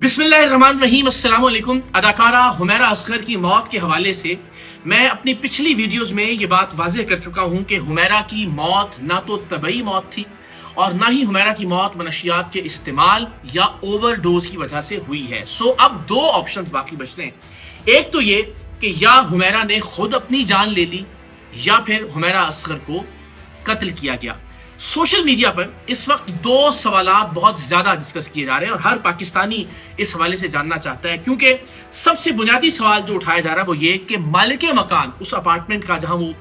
بسم اللہ الرحمن الرحیم۔ السلام علیکم۔ اداکارہ حمیرہ اصغر کی موت کے حوالے سے میں اپنی پچھلی ویڈیوز میں یہ بات واضح کر چکا ہوں کہ حمیرہ کی موت نہ تو طبعی موت تھی اور نہ ہی حمیرہ کی موت منشیات کے استعمال یا اوور ڈوز کی وجہ سے ہوئی ہے۔ اب دو آپشنز باقی بچتے ہیں۔ ایک تو یہ کہ یا حمیرہ نے خود اپنی جان لے لی یا پھر حمیرہ اصغر کو قتل کیا گیا۔ سوشل میڈیا پر اس وقت دو سوالات بہت زیادہ ڈسکس کیے جا رہے ہیں اور ہر پاکستانی اس حوالے سے جاننا چاہتا ہے، کیونکہ سب سے بنیادی سوال جو اٹھایا جا رہا ہے وہ یہ کہ مالک مکان اس اپارٹمنٹ کا جہاں وہ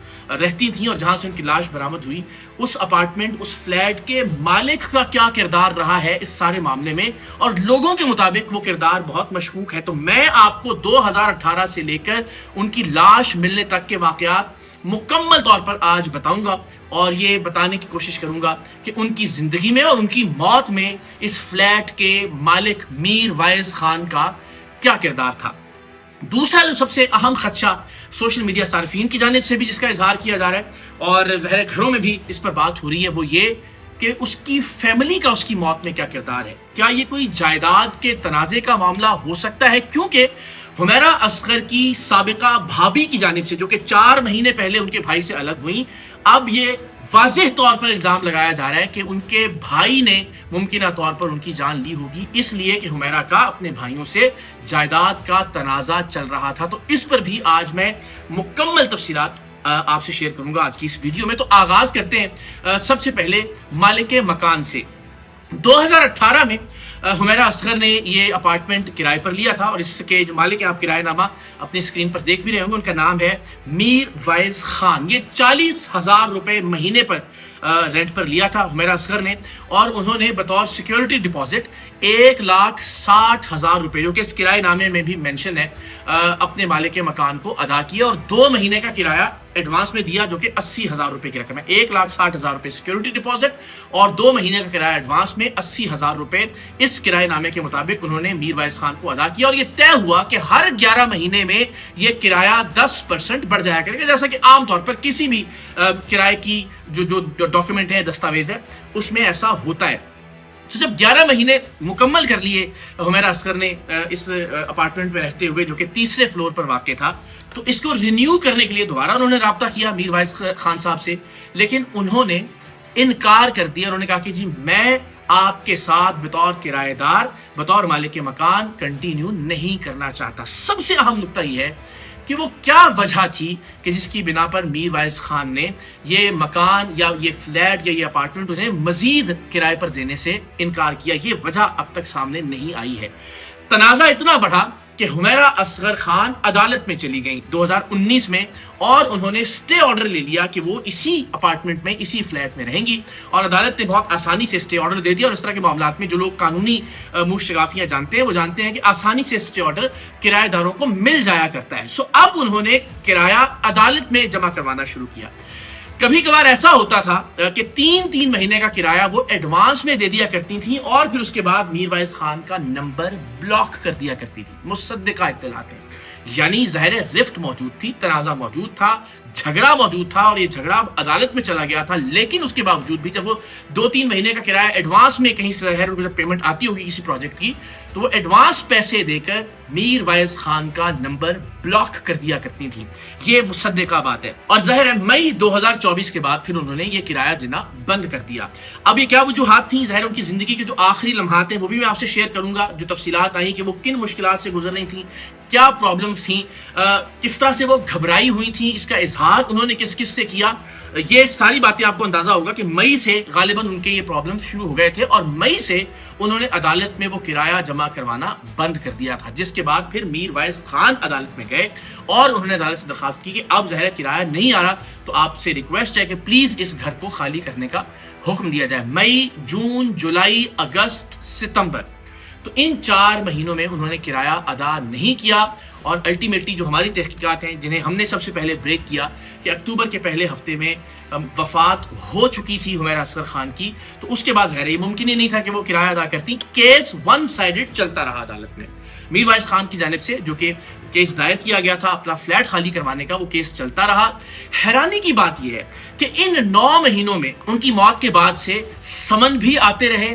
رہتی تھیں اور جہاں سے ان کی لاش برآمد ہوئی، اس اپارٹمنٹ اس فلیٹ کے مالک کا کیا کردار رہا ہے اس سارے معاملے میں، اور لوگوں کے مطابق وہ کردار بہت مشکوک ہے۔ تو میں آپ کو 2018 سے لے کر ان کی لاش ملنے تک کے واقعات مکمل طور پر آج بتاؤں گا اور یہ بتانے کی کوشش کروں گا کہ ان کی زندگی میں اور ان کی موت میں اس فلیٹ کے مالک میر وائز خان کا کیا کردار تھا۔ دوسرا جو سب سے اہم خدشہ سوشل میڈیا صارفین کی جانب سے بھی جس کا اظہار کیا جا رہا ہے اور ظاہر گھروں میں بھی اس پر بات ہو رہی ہے، وہ یہ کہ اس کی فیملی کا اس کی موت میں کیا کردار ہے۔ کیا یہ کوئی جائیداد کے تنازع کا معاملہ ہو سکتا ہے؟ کیونکہ حمیرہ اصغر کی سابقہ بھابھی کی جانب سے، جو کہ 4 مہینے پہلے ان کے بھائی سے الگ ہوئیں، اب یہ واضح طور پر الزام لگایا جا رہا ہے کہ ان کے بھائی نے ممکنہ طور پر ان کی جان لی ہوگی، اس لیے کہ حمیرہ کا اپنے بھائیوں سے جائیداد کا تنازع چل رہا تھا۔ تو اس پر بھی آج میں مکمل تفصیلات آپ سے شیئر کروں گا آج کی اس ویڈیو میں۔ تو آغاز کرتے ہیں سب سے پہلے مالک مکان سے۔ 2018 میں حمیرہ اصغر نے یہ اپارٹمنٹ کرائے پر لیا تھا اور اس کے جو مالک ہیں، آپ کرایہ نامہ اپنی اسکرین پر دیکھ بھی رہے ہوں گے، ان کا نام ہے میر وائز خان۔ یہ 40,000 روپے مہینے پر رینٹ پر لیا تھا حمیرہ اصغر نے، اور انہوں نے بطور سیکیورٹی ڈپازٹ 1,60,000 روپے، جو کہ اس کرایہ نامے میں بھی مینشن ہے، اپنے مالک مکان کو ادا کیا اور 2 مہینے کا کرایہ ایڈوانس میں دیا، جو کہ 80,000 روپے کی رقم ہے۔ 1,60,000 روپے سیکیورٹی ڈپازٹ اور 2 مہینے کا کرایہ ایڈوانس میں 80,000 روپے اس کرایہ نامے کے مطابق انہوں نے میر وائز خان کو ادا کیا، اور یہ طے ہوا کہ ہر 11 مہینے میں یہ کرایہ 10% بڑھ جایا کرے گا، جیسا کہ عام طور پر کسی بھی کرائے کی جو ڈاکیومنٹ ہے، دستاویز ہے، اس میں ایسا ہوتا ہے۔ تو جب 11 مہینے مکمل کر لیے حمیرہ اصغر نے اس اپارٹمنٹ میں رہتے ہوئے، جو کہ 3رے فلور پر واقع تھا، تو اس کو رینیو کرنے کے لیے دوبارہ انہوں نے رابطہ کیا میر وائز خان صاحب سے، لیکن انہوں نے انکار کر دیا۔ انہوں نے کہا کہ جی میں آپ کے ساتھ بطور کرایہ دار، بطور مالک مکان کنٹینیو نہیں کرنا چاہتا۔ سب سے اہم نقطہ یہ ہے کہ وہ کیا وجہ تھی کہ جس کی بنا پر میر وائز خان نے یہ مکان یا یہ فلیٹ یا یہ اپارٹمنٹ انہیں مزید کرائے پر دینے سے انکار کیا۔ یہ وجہ اب تک سامنے نہیں آئی ہے۔ تنازع اتنا بڑھا کہ حمیرہ اصغر خان عدالت میں چلی گئیں 2019 میں، اور انہوں نے اسٹے آرڈر لے لیا کہ وہ اسی اپارٹمنٹ میں، اسی فلیٹ میں رہیں گی، اور عدالت نے بہت آسانی سے اسٹے آرڈر دے دیا۔ اور اس طرح کے معاملات میں جو لوگ قانونی منہ شگافیاں جانتے ہیں وہ جانتے ہیں کہ آسانی سے اسٹے آرڈر کرایہ داروں کو مل جایا کرتا ہے۔ اب انہوں نے کرایہ عدالت میں جمع کروانا شروع کیا۔ کبھی کبھار ایسا ہوتا تھا کہ 3 مہینے کا کرایہ وہ ایڈوانس میں دے دیا کرتی تھیں اور پھر اس کے بعد میر وائز خان کا نمبر بلاک کر دیا کرتی تھی۔ مصدقہ اطلاعات ہیں، یعنی ظاہر رفت موجود تھی، تنازع موجود تھا، جھگڑا موجود تھا، اور یہ جھگڑا عدالت میں چلا گیا تھا، لیکن اس کے باوجود بھی جب وہ 2-3 مہینے کا کرایہ ایڈوانس میں کہیں سے ظاہر جب پیمنٹ آتی ہوگی کسی پروجیکٹ کی، تو وہ ایڈوانس پیسے دے کر میر وائز خان کا نمبر بلاک کر دیا کرتی تھیں۔ یہ مصدقہ بات ہے، اور ظاہر ہے مئی 2024 کے بعد پھر انہوں نے یہ کرایہ دینا بند کر دیا۔ اب یہ کیا وجوہات تھیں؟ ظاہر ان کی زندگی کے جو آخری لمحات ہیں وہ بھی میں آپ سے شیئر کروں گا، جو تفصیلات آئیں کہ وہ کن مشکلات سے گزر رہی تھیں، کیا پرابلمز تھیں، کس طرح سے وہ گھبرائی ہوئی تھیں، اس کا اظہار انہوں نے کس سے کیا۔ یہ ساری باتیں آپ کو اندازہ ہوگا کہ مئی سے غالباً ان کے یہ پرابلم شروع ہو گئے تھے، اور مئی سے انہوں نے عدالت میں وہ کرایہ جمع کروانا بند کر دیا تھا، جس کے بعد پھر میر وائز خان عدالت میں گئے اور انہوں نے عدالت سے درخواست کی کہ اب ظاہر کرایہ نہیں آ رہا، تو آپ سے ریکویسٹ ہے کہ پلیز اس گھر کو خالی کرنے کا حکم دیا جائے۔ مئی، جون، جولائی، اگست، ستمبر، تو ان 4 مہینوں میں انہوں نے کرایہ ادا نہیں کیا، اور الٹیمیٹلی جو ہماری تحقیقات ہیں جنہیں ہم نے سب سے پہلے بریک کیا کہ اکتوبر کے پہلے ہفتے میں وفات ہو چکی تھی حمیرہ اصغر خان کی، تو اس کے بعد ظاہر یہ ممکن ہی نہیں تھا کہ وہ کرایہ ادا کرتی۔ کیس 1 سائیڈڈ چلتا رہا عدالت میں، میر وائز خان کی جانب سے جو کہ کیس دائر کیا گیا تھا اپنا فلیٹ خالی کروانے کا، وہ کیس چلتا رہا۔ حیرانی کی بات یہ ہے کہ ان 9 مہینوں میں ان کی موت کے بعد سے سمن بھی آتے رہے،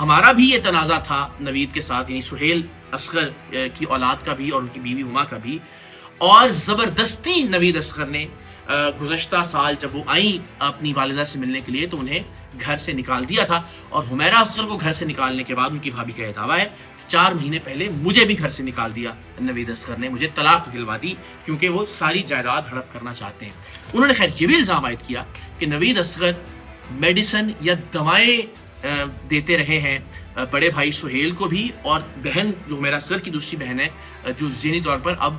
ہمارا بھی یہ تنازع تھا نوید کے ساتھ، یعنی سہیل اصغر کی اولاد کا بھی اور ان کی بیوی ہما کا بھی، اور زبردستی نوید اصغر نے گزشتہ سال جب وہ آئیں اپنی والدہ سے ملنے کے لیے تو انہیں گھر سے نکال دیا تھا، اور حمیرہ اصغر کو گھر سے نکالنے کے بعد ان کی بھابھی کا یہ دعویٰ ہے 4 مہینے پہلے مجھے بھی گھر سے نکال دیا نوید اصغر نے، مجھے طلاق دلوا دی کیونکہ وہ ساری جائیداد ہڑپ کرنا چاہتے ہیں۔ انہوں نے خیر یہ بھی الزام عائد کیا کہ نوید اصغر میڈیسن یا دوائیں دیتے رہے ہیں بڑے بھائی سہیل کو بھی، اور بہن جو حمیرہ اصغر کی دوسری بہن ہے جو ذہنی طور پر اب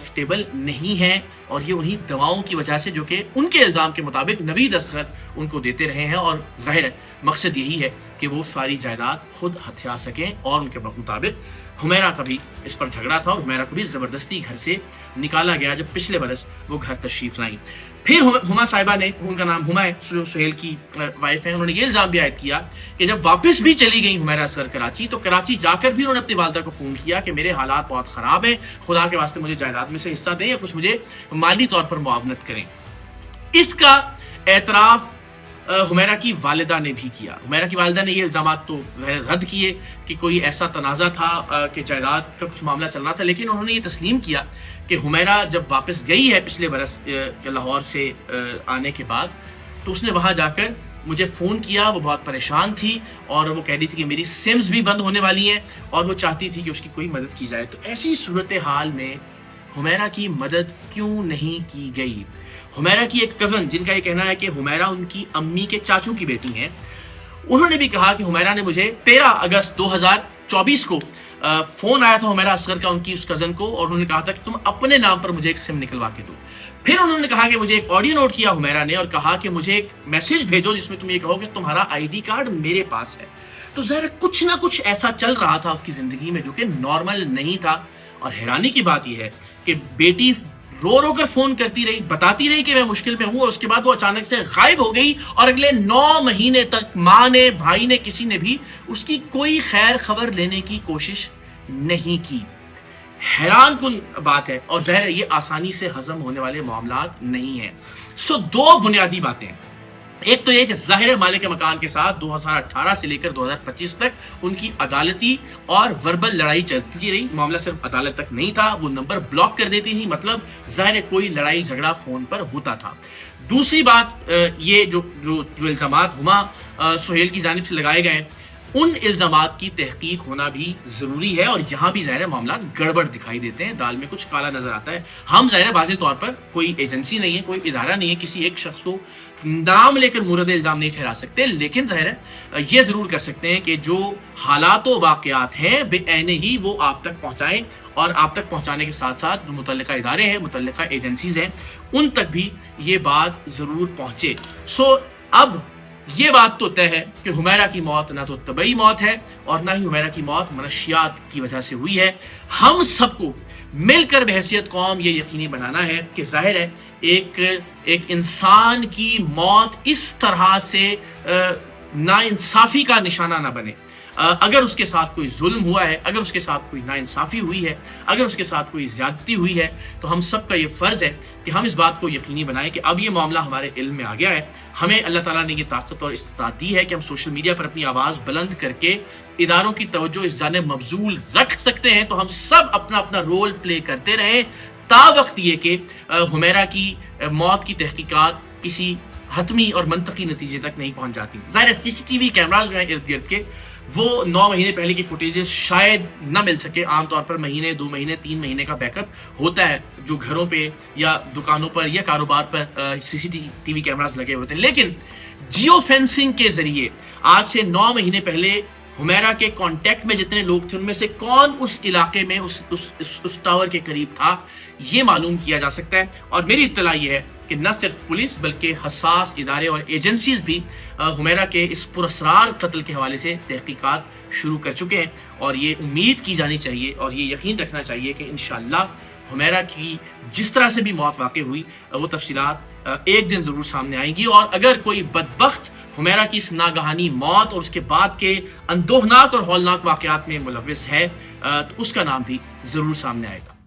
سٹیبل نہیں ہے، اور یہ وہی دواؤں کی وجہ سے جو کہ ان کے الزام کے مطابق نوید اصغر ان کو دیتے رہے ہیں، اور ظاہر مقصد یہی ہے کہ وہ ساری جائیداد خود ہتھیا سکیں، اور ان کے مطابق حمیرہ کا بھی اس پر جھگڑا تھا اور حمیرہ کو بھی زبردستی گھر سے نکالا گیا جب پچھلے برس وہ گھر تشریف لائیں۔ پھر ہما صاحبہ نے، ان کا نام ہما ہے، سہیل کی وائف ہیں، انہوں نے یہ الزام بھی عائد کیا کہ جب واپس بھی چلی گئی حمیرہ اصغر کراچی تو کراچی جا کر بھی انہوں نے اپنی والدہ کو فون کیا کہ میرے حالات بہت خراب ہیں، خدا کے واسطے مجھے جائیداد میں سے حصہ دیں یا کچھ مجھے مالی طور پر معاونت کریں۔ اس کا اعتراف حمیرہ کی والدہ نے بھی کیا۔ حمیرہ کی والدہ نے یہ الزامات تو رد کیے کہ کوئی ایسا تنازع تھا کہ جائیداد کا کچھ معاملہ چل رہا تھا، لیکن انہوں نے یہ تسلیم کیا کہ حمیرہ جب واپس گئی ہے پچھلے برس لاہور سے آنے کے بعد تو اس نے وہاں جا کر مجھے فون کیا، وہ بہت پریشان تھی اور وہ کہہ رہی تھی کہ میری سمز بھی بند ہونے والی ہیں اور وہ چاہتی تھی کہ اس کی کوئی مدد کی جائے۔ تو ایسی صورتحال میں حمیرہ کی مدد کیوں نہیں کی گئی؟ حمیرہ کی ایک کزن جن کا یہ کہنا ہے کہ حمیرہ ان کی امی کے چاچو کی بیٹی ہیں، انہوں نے بھی کہا کہ حمیرہ نے مجھے 13 اگست 2024 کو فون آیا تھا حمیرہ اصغر کا ان کی اس کزن کو، اور انہوں نے کہا تھا کہ تم اپنے نام پر مجھے ایک سم نکلوا کے دو۔ پھر انہوں نے کہا کہ مجھے ایک آڈیو نوٹ کیا حمیرہ نے اور کہا کہ مجھے ایک میسج بھیجو جس میں تم یہ کہو کہ تمہارا ID کارڈ میرے پاس ہے۔ تو ظاہر کچھ نہ کچھ ایسا چل رہا تھا اس کی زندگی میں جو کہ نارمل نہیں تھا، اور حیرانی کی بات یہ ہے کہ بیٹی رو رو کر فون کرتی رہی، بتاتی رہی کہ میں مشکل میں ہوں، اور اس کے بعد وہ اچانک سے غائب ہو گئی، اور اگلے 9 مہینے تک ماں نے، بھائی نے، کسی نے بھی اس کی کوئی خیر خبر لینے کی کوشش نہیں کی۔ حیران کن بات ہے، اور ظاہر یہ آسانی سے ہضم ہونے والے معاملات نہیں ہیں۔ 2 بنیادی باتیں ہیں۔ ایک تو یہ کہ ظاہر مالک مکان کے ساتھ 2018 سے لے کر 2025 تک ان کی عدالتی اور وربل لڑائی چلتی رہی، معاملہ صرف عدالت تک نہیں تھا، وہ نمبر بلاک کر دیتی تھی، مطلب ظاہر کوئی لڑائی جھگڑا فون پر ہوتا تھا۔ دوسری بات یہ جو الزامات ہما سہیل کی جانب سے لگائے گئے ہیں، ان الزامات کی تحقیق ہونا بھی ضروری ہے، اور یہاں بھی ظاہر معاملات گڑبڑ دکھائی دیتے ہیں، دال میں کچھ کالا نظر آتا ہے۔ ہم ظاہر واضح طور پر کوئی ایجنسی نہیں ہے، کوئی ادارہ نہیں ہے، کسی ایک شخص کو نام لے کر مورد الزام نہیں ٹھہرا سکتے، لیکن ظاہر ہے یہ ضرور کر سکتے ہیں کہ جو حالات و واقعات ہیں بے عین ہی وہ آپ تک پہنچائیں، اور آپ تک پہنچانے کے ساتھ ساتھ جو متعلقہ ادارے ہیں، متعلقہ ایجنسیز ہیں، ان تک بھی یہ بات ضرور پہنچے۔ اب یہ بات تو طے ہے کہ حمیرہ کی موت نہ تو طبعی موت ہے اور نہ ہی حمیرہ کی موت منشیات کی وجہ سے ہوئی ہے۔ ہم سب کو مل کر بحیثیت قوم یہ یقینی بنانا ہے کہ ظاہر ہے ایک انسان کی موت اس طرح سے ناانصافی کا نشانہ نہ بنے۔ اگر اس کے ساتھ کوئی ظلم ہوا ہے، اگر اس کے ساتھ کوئی ناانصافی ہوئی ہے، اگر اس کے ساتھ کوئی زیادتی ہوئی ہے، تو ہم سب کا یہ فرض ہے کہ ہم اس بات کو یقینی بنائیں کہ اب یہ معاملہ ہمارے علم میں آ گیا ہے۔ ہمیں اللہ تعالیٰ نے یہ طاقت اور استطاعت دی ہے کہ ہم سوشل میڈیا پر اپنی آواز بلند کر کے اداروں کی توجہ اس جانب مبذول رکھ سکتے ہیں، تو ہم سب اپنا اپنا رول پلے کرتے رہیں تا وقت یہ کہ حمیرہ کی موت کی تحقیقات کسی حتمی اور منطقی نتیجے تک نہیں پہنچ جاتی۔ ظاہر CCTV کیمراز جو ہیں ارد گرد کے، وہ 9 مہینے پہلے کی فوٹیجز شاید نہ مل سکے، عام طور پر مہینے، 2 مہینے، 3 مہینے کا بیک اپ ہوتا ہے جو گھروں پہ یا دکانوں پر یا کاروبار پر CCTV کیمراز لگے ہوتے ہیں، لیکن جیو فینسنگ کے ذریعے آج سے 9 مہینے پہلے حمیرہ کے کانٹیکٹ میں جتنے لوگ تھے ان میں سے کون اس علاقے میں اس ٹاور کے قریب تھا یہ معلوم کیا جا سکتا ہے۔ اور میری اطلاع یہ ہے کہ نہ صرف پولیس بلکہ حساس ادارے اور ایجنسیز بھی حمیرہ کے اس پراسرار قتل کے حوالے سے تحقیقات شروع کر چکے ہیں، اور یہ امید کی جانی چاہیے اور یہ یقین رکھنا چاہیے کہ انشاءاللہ حمیرہ کی جس طرح سے بھی موت واقع ہوئی وہ تفصیلات ایک دن ضرور سامنے آئیں گی، اور اگر کوئی بدبخت حمیرہ کی اس ناگہانی موت اور اس کے بعد کے اندوہناک اور ہولناک واقعات میں ملوث ہے تو اس کا نام بھی ضرور سامنے آئے گا۔